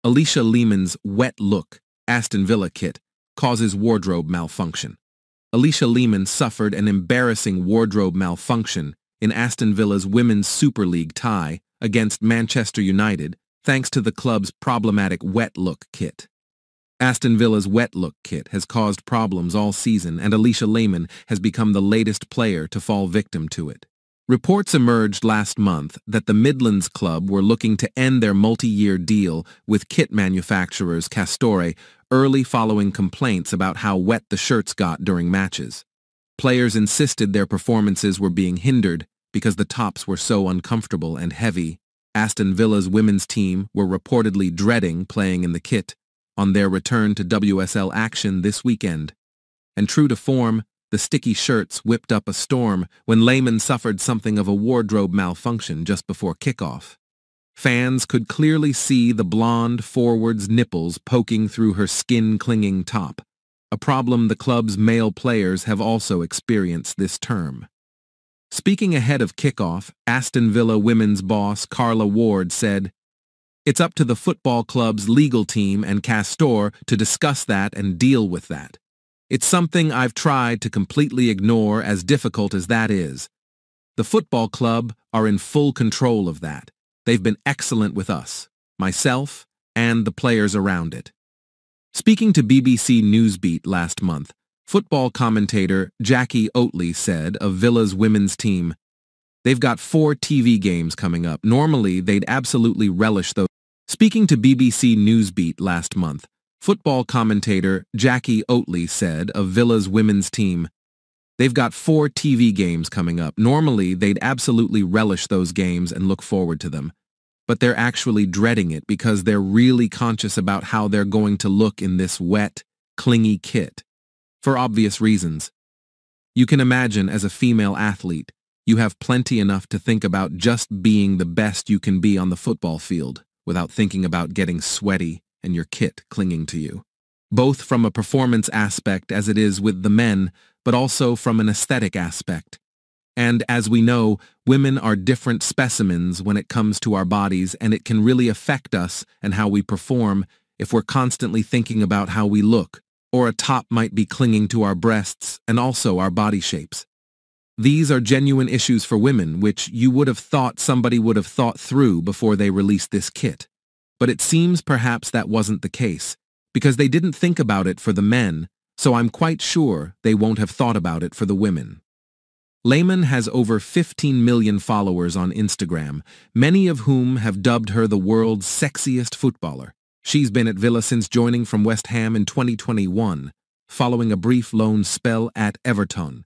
Alisha Lehmann's wet look Aston Villa kit causes wardrobe malfunction. Alisha Lehmann suffered an embarrassing wardrobe malfunction in Aston Villa's Women's Super League tie against Manchester United thanks to the club's problematic wet look kit. Aston Villa's wet look kit has caused problems all season, and Alisha Lehmann has become the latest player to fall victim to it. Reports emerged last month that the Midlands club were looking to end their multi-year deal with kit manufacturers Castore early following complaints about how wet the shirts got during matches. Players insisted their performances were being hindered because the tops were so uncomfortable and heavy. Aston Villa's women's team were reportedly dreading playing in the kit on their return to WSL action this weekend. And true to form, the sticky shirts whipped up a storm when Lehmann suffered something of a wardrobe malfunction just before kickoff. Fans could clearly see the blonde forward's nipples poking through her skin-clinging top, a problem the club's male players have also experienced this term. Speaking ahead of kickoff, Aston Villa women's boss Carla Ward said, "It's up to the football club's legal team and Castore to discuss that and deal with that. It's something I've tried to completely ignore, as difficult as that is. The football club are in full control of that. They've been excellent with us, myself, and the players around it." Speaking to BBC Newsbeat last month, football commentator Jackie Oatley said of Villa's women's team, "They've got 4 TV games coming up. Normally, they'd absolutely relish those." Speaking to BBC Newsbeat last month, football commentator Jackie Oatley said of Villa's women's team, "They've got 4 TV games coming up. Normally, they'd absolutely relish those games and look forward to them. But they're actually dreading it because they're really conscious about how they're going to look in this wet, clingy kit. For obvious reasons. You can imagine, as a female athlete, you have plenty enough to think about just being the best you can be on the football field without thinking about getting sweaty and your kit clinging to you. Both from a performance aspect as it is with the men, but also from an aesthetic aspect. And as we know, women are different specimens when it comes to our bodies, and it can really affect us and how we perform if we're constantly thinking about how we look, or a top might be clinging to our breasts and also our body shapes. These are genuine issues for women, which you would have thought somebody would have thought through before they released this kit. But it seems perhaps that wasn't the case, because they didn't think about it for the men, so I'm quite sure they won't have thought about it for the women. Lehmann has over 15 million followers on Instagram, many of whom have dubbed her the world's sexiest footballer. She's been at Villa since joining from West Ham in 2021, following a brief loan spell at Everton.